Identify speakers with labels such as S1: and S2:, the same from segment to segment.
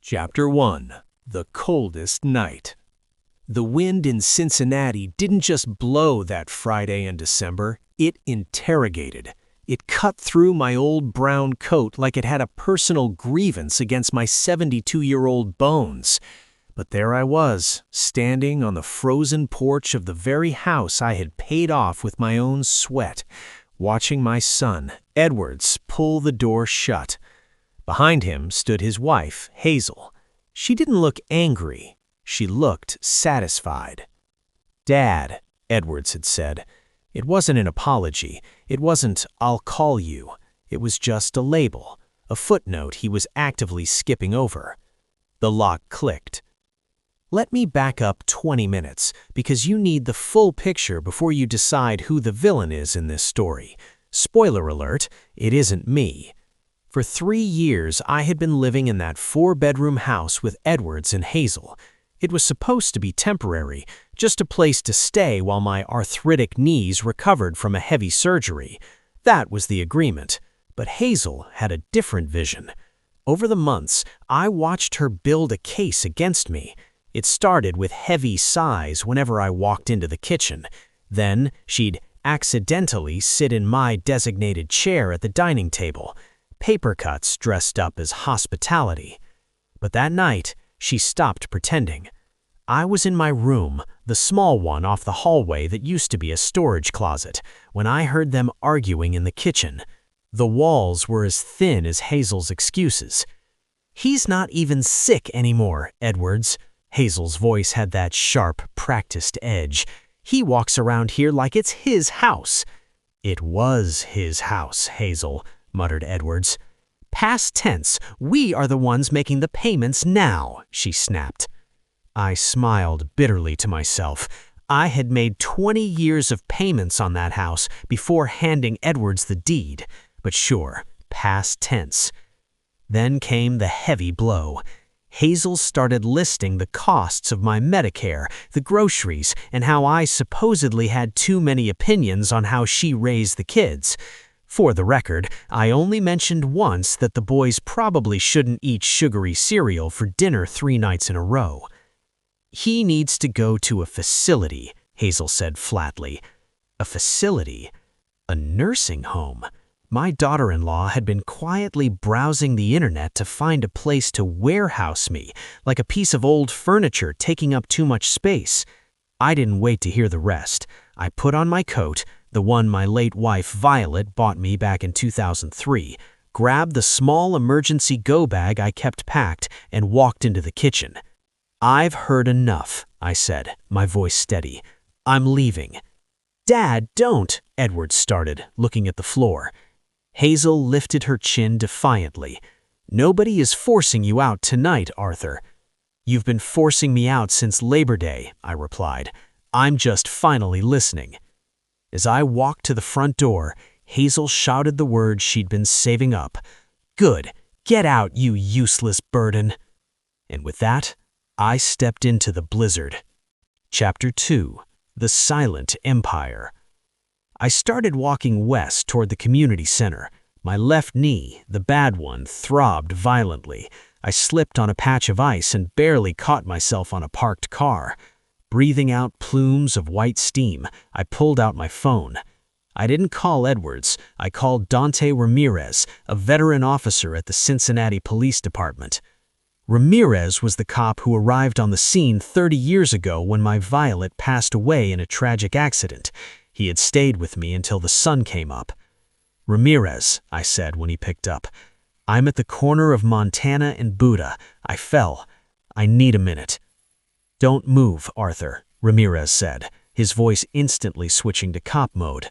S1: Chapter 1. The Coldest Night. The wind in Cincinnati didn't just blow that Friday in December, it interrogated. It cut through my old brown coat like it had a personal grievance against my 72-year-old bones. But there I was, standing on the frozen porch of the very house I had paid off with my own sweat, watching my son, Edwards, pull the door shut. Behind him stood his wife, Hazel. She didn't look angry. She looked satisfied. "Dad," Edwards had said. It wasn't an apology. It wasn't, "I'll call you." It was just a label, a footnote he was actively skipping over. The lock clicked. "Let me back up 20 minutes, because you need the full picture before you decide who the villain is in this story. Spoiler alert, it isn't me." For 3 years, I had been living in that 4-bedroom house with Edwards and Hazel. It was supposed to be temporary, just a place to stay while my arthritic knees recovered from a heavy surgery. That was the agreement. But Hazel had a different vision. Over the months, I watched her build a case against me. It started with heavy sighs whenever I walked into the kitchen. Then she'd accidentally sit in my designated chair at the dining table. Paper cuts dressed up as hospitality. But that night, she stopped pretending. I was in my room, the small one off the hallway that used to be a storage closet, when I heard them arguing in the kitchen. The walls were as thin as Hazel's excuses. "He's not even sick anymore, Edwards." Hazel's voice had that sharp, practiced edge. "He walks around here like it's his house." "It was his house, Hazel," muttered Edwards. "Past tense, we are the ones making the payments now," she snapped. I smiled bitterly to myself. I had made 20 years of payments on that house before handing Edwards the deed. But sure, past tense. Then came the heavy blow. Hazel started listing the costs of my Medicare, the groceries, and how I supposedly had too many opinions on how she raised the kids. For the record, I only mentioned once that the boys probably shouldn't eat sugary cereal for dinner 3 nights in a row. "He needs to go to a facility," Hazel said flatly. A facility? A nursing home? My daughter-in-law had been quietly browsing the internet to find a place to warehouse me, like a piece of old furniture taking up too much space. I didn't wait to hear the rest. I put on my coat, the one my late wife Violet bought me back in 2003, grabbed the small emergency go bag I kept packed, and walked into the kitchen. "I've heard enough," I said, my voice steady. "I'm leaving." "Dad, don't," Edward started, looking at the floor. Hazel lifted her chin defiantly. "Nobody is forcing you out tonight, Arthur." "You've been forcing me out since Labor Day," I replied. "I'm just finally listening." As I walked to the front door, Hazel shouted the words she'd been saving up. "Good. Get out, you useless burden." And with that, I stepped into the blizzard. Chapter 2. The Silent Empire. I started walking west toward the community center. My left knee, the bad one, throbbed violently. I slipped on a patch of ice and barely caught myself on a parked car. Breathing out plumes of white steam, I pulled out my phone. I didn't call Edwards. I called Dante Ramirez, a veteran officer at the Cincinnati Police Department. Ramirez was the cop who arrived on the scene 30 years ago when my Violet passed away in a tragic accident. He had stayed with me until the sun came up. "Ramirez," I said when he picked up. "I'm at the corner of Montana and Buda. I fell. I need a minute." "Don't move, Arthur," Ramirez said, his voice instantly switching to cop mode.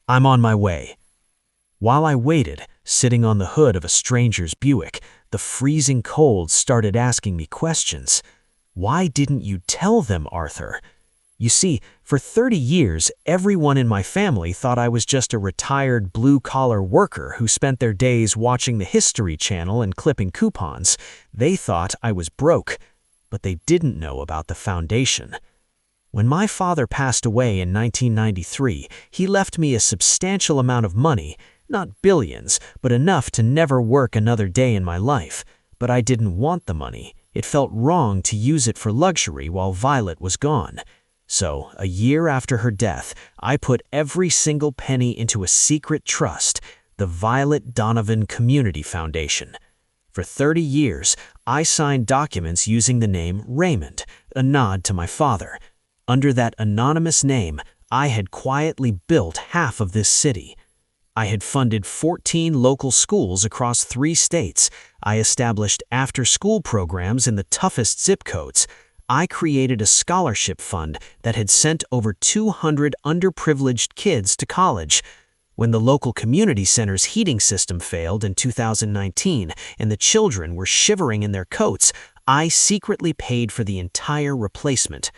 S1: "I'm on my way." While I waited, sitting on the hood of a stranger's Buick, the freezing cold started asking me questions. "Why didn't you tell them, Arthur?" You see, for 30 years, everyone in my family thought I was just a retired blue-collar worker who spent their days watching the History Channel and clipping coupons. They thought I was broke, but they didn't know about the foundation. When my father passed away in 1993, he left me a substantial amount of money, not billions, but enough to never work another day in my life.
S2: But I didn't want the money. It felt wrong to use it for luxury while Violet was gone. So, a year after her death, I put every single penny into a secret trust, the Violet Donovan Community Foundation. For 30 years, I signed documents using the name Raymond, a nod to my father. Under that anonymous name, I had quietly built half of this city. I had funded 14 local schools across 3 states. I established after-school programs in the toughest zip codes. I created a scholarship fund that had sent over 200 underprivileged kids to college. When the local community center's heating system failed in 2019 and the children were shivering in their coats, I secretly paid for the entire replacement.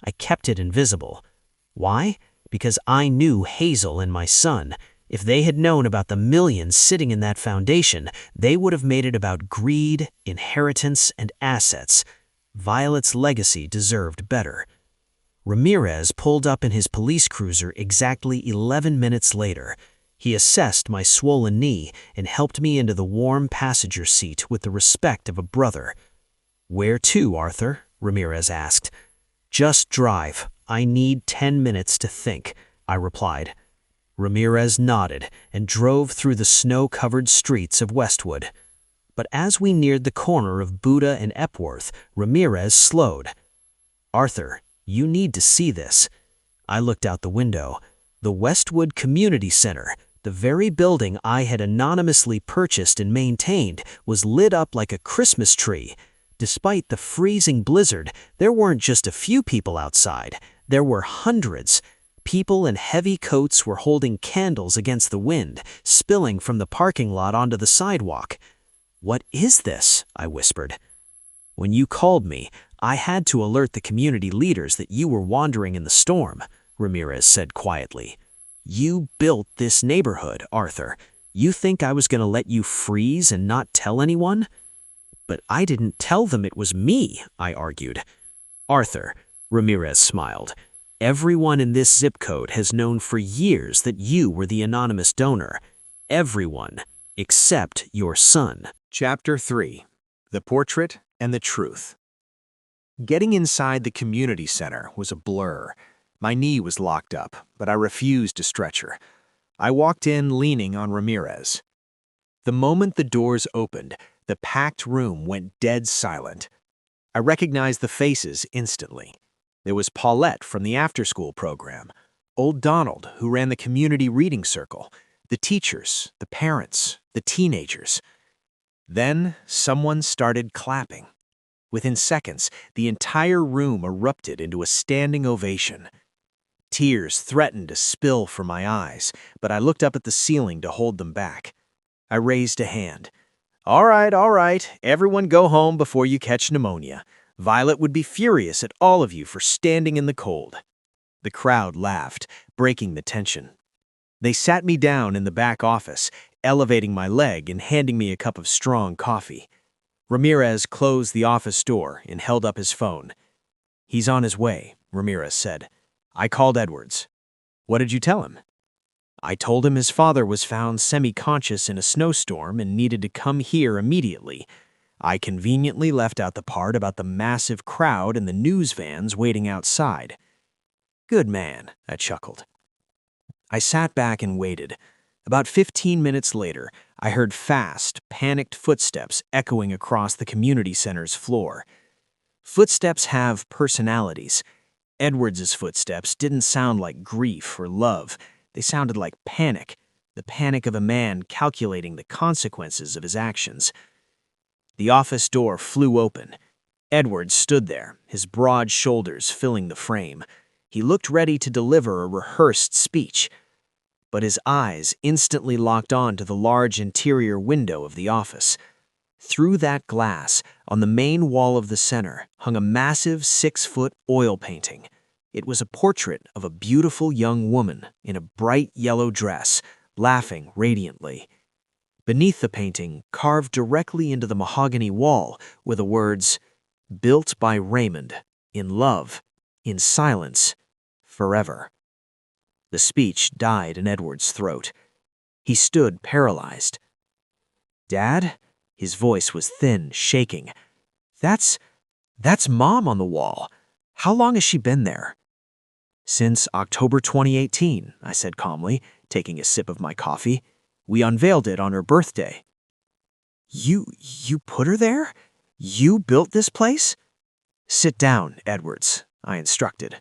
S2: I kept it invisible. Why? Because I knew Hazel and my son. If they had known about the millions sitting in that foundation, they would have made it about greed, inheritance, and assets. Violet's legacy deserved better. Ramirez pulled up in his police cruiser exactly 11 minutes later. He assessed my swollen knee and helped me into the warm passenger seat with the respect of a brother. "Where to, Arthur?" Ramirez asked. "Just drive. I need 10 minutes to think," I replied. Ramirez nodded and drove through the snow-covered streets of Westwood. But as we neared the corner of Buda and Epworth, Ramirez slowed. "Arthur, you need to see this." I looked out the window. The Westwood Community Center, the very building I had anonymously purchased and maintained, was lit up like a Christmas tree. Despite the freezing blizzard, there weren't just a few people outside. There were hundreds. People in heavy coats were holding candles against the wind, spilling from the parking lot onto the sidewalk. "What is this?" I whispered. "When you called me, I had to alert the community leaders that you were wandering in the storm," Ramirez said quietly. "You built this neighborhood, Arthur. You think I was going to let you freeze and not tell anyone?" "But I didn't tell them it was me," I argued. "Arthur," Ramirez smiled, "everyone in this zip code has known for years that you were the anonymous donor. Everyone, except your son."
S1: Chapter 3. The Portrait and the Truth. Getting inside the community center was a blur. My knee was locked up, but I refused to stretch her. I walked in leaning on Ramirez. The moment the doors opened, the packed room went dead silent. I recognized the faces instantly. There was Paulette from the after-school program, old Donald, who ran the community reading circle, the teachers, the parents, the teenagers. Then someone started clapping. Within seconds, the entire room erupted into a standing ovation. Tears threatened to spill from my eyes, but I looked up at the ceiling to hold them back. I raised a hand. All right, everyone go home before you catch pneumonia. Violet would be furious at all of you for standing in the cold." The crowd laughed, breaking the tension. They sat me down in the back office, elevating my leg and handing me a cup of strong coffee. Ramirez closed the office door and held up his phone. "He's on his way," Ramirez said. "I called Edwards." "What did you tell him?" "I told him his father was found semi-conscious in a snowstorm and needed to come here immediately. I conveniently left out the part about the massive crowd and the news vans waiting outside." "Good man," I chuckled. I sat back and waited. About 15 minutes later, I heard fast, panicked footsteps echoing across the community center's floor. Footsteps have personalities. Edwards's footsteps didn't sound like grief or love. They sounded like panic, the panic of a man calculating the consequences of his actions. The office door flew open. Edwards stood there, his broad shoulders filling the frame. He looked ready to deliver a rehearsed speech. But his eyes instantly locked on to the large interior window of the office. Through that glass, on the main wall of the center, hung a massive 6-foot oil painting. It was a portrait of a beautiful young woman in a bright yellow dress, laughing radiantly. Beneath the painting, carved directly into the mahogany wall, were the words, "Built by Raymond, in love, in silence, forever." The speech died in Edward's throat. He stood paralyzed. "Dad?"
S2: His voice was thin, shaking. That's Mom on the wall. How long has she been there?" "Since October 2018, I said calmly, taking a sip of my coffee. "We unveiled it on her birthday." You put her there? You built this place?" "Sit down, Edwards," I instructed.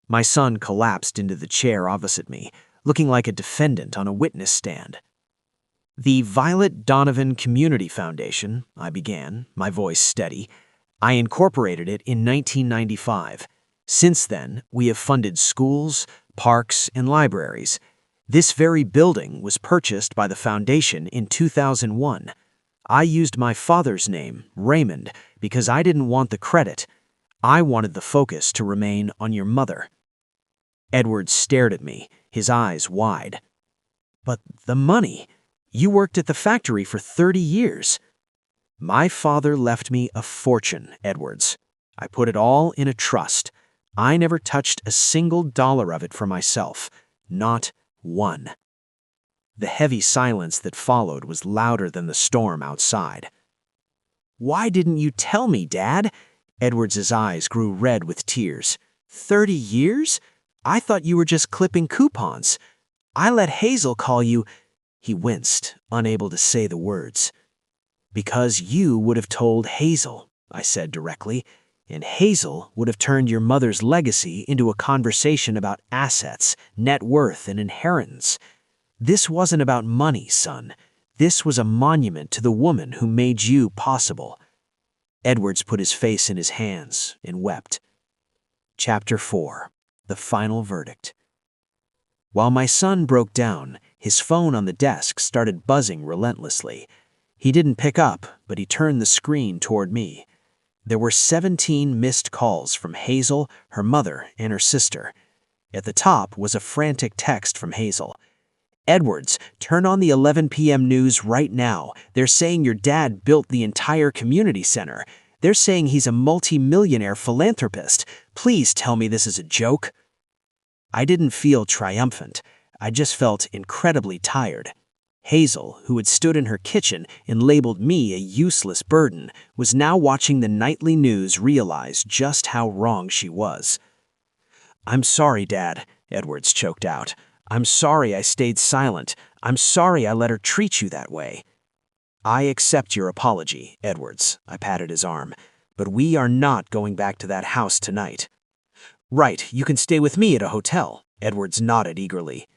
S2: My son collapsed into the chair opposite me, looking like a defendant on a witness stand. "The Violet Donovan Community Foundation," I began, my voice steady. "I incorporated it in 1995. Since then, we have funded schools, parks, and libraries. This very building was purchased by the foundation in 2001. I used my father's name, Raymond, because I didn't want the credit. I wanted the focus to remain on your mother." Edwards stared at me, his eyes wide. "But the money? You worked at the factory for 30 years. "My father left me a fortune, Edwards. I put it all in a trust. I never touched a single dollar of it for myself. Not one." The heavy silence that followed was louder than the storm outside. "Why didn't you tell me, Dad?" Edwards' eyes grew red with tears. 30 years? I thought you were just clipping coupons. I let Hazel call you—" He winced, unable to say the words. "Because you would have told Hazel," I said directly, "and Hazel would have turned your mother's legacy into a conversation about assets, net worth, and inheritance. This wasn't about money, son. This was a monument to the woman who made you possible." Edwards put his face in his hands and wept. Chapter 4. The Final Verdict. While my son broke down, his phone on the desk started buzzing relentlessly. He didn't pick up, but he turned the screen toward me. There were 17 missed calls from Hazel, her mother, and her sister. At the top was a frantic text from Hazel. "Edwards, turn on the 11 p.m. news right now. They're saying your dad built the entire community center. They're saying he's a multi-millionaire philanthropist. Please tell me this is a joke." I didn't feel triumphant. I just felt incredibly tired. Hazel, who had stood in her kitchen and labeled me a useless burden, was now watching the nightly news realize just how wrong she was. "I'm sorry, Dad," Edwards choked out. "I'm sorry I stayed silent. I'm sorry I let her treat you that way." "I accept your apology, Edwards," I patted his arm, "but we are not going back to that house tonight." "Right, you can stay with me at a hotel," Edwards nodded eagerly.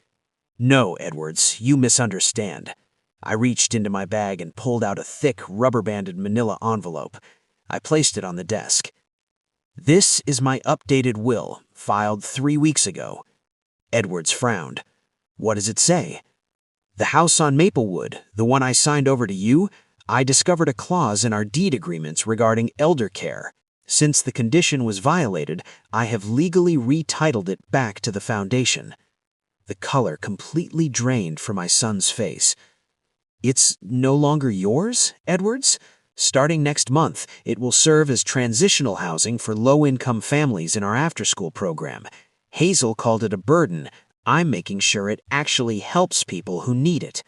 S2: "No, Edwards, you misunderstand." I reached into my bag and pulled out a thick, rubber-banded manila envelope. I placed it on the desk. "This is my updated will, filed 3 weeks ago." Edwards frowned. "What does it say?" "The house on Maplewood, the one I signed over to you, I discovered a clause in our deed agreements regarding elder care. Since the condition was violated, I have legally retitled it back to the foundation." The color completely drained from my son's face. "It's no longer yours, Edwards? Starting next month, it will serve as transitional housing for low-income families in our after-school program. Hazel called it a burden. I'm making sure it actually helps people who need it."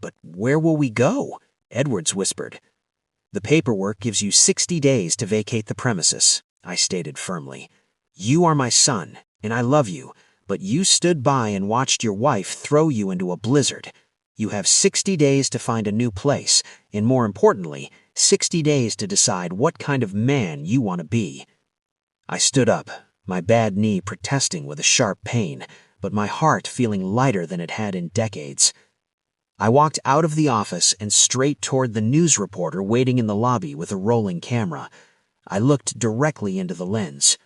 S2: "But where will we go?" Edwards whispered. "The paperwork gives you 60 days to vacate the premises," I stated firmly. "You are my son, and I love you, but you stood by and watched your wife throw you into a blizzard. You have 60 days to find a new place, and more importantly, 60 days to decide what kind of man you want to be." I stood up, my bad knee protesting with a sharp pain, but my heart feeling lighter than it had in decades. I walked out of the office and straight toward the news reporter waiting in the lobby with a rolling camera. I looked directly into the lens.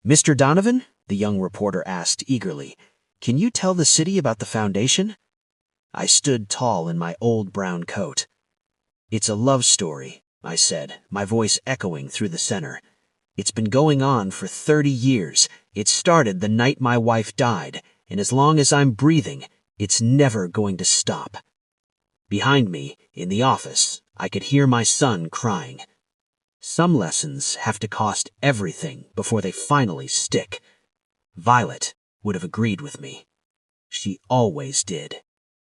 S2: "Mr. Donovan?" the young reporter asked eagerly. "Can you tell the city about the foundation?" I stood tall in my old brown coat. "It's a love story," I said, my voice echoing through the center. "It's been going on for 30 years. It started the night my wife died, and as long as I'm breathing, it's never going to stop." Behind me, in the office, I could hear my son crying. Some lessons have to cost everything before they finally stick. Violet would have agreed with me. She always did.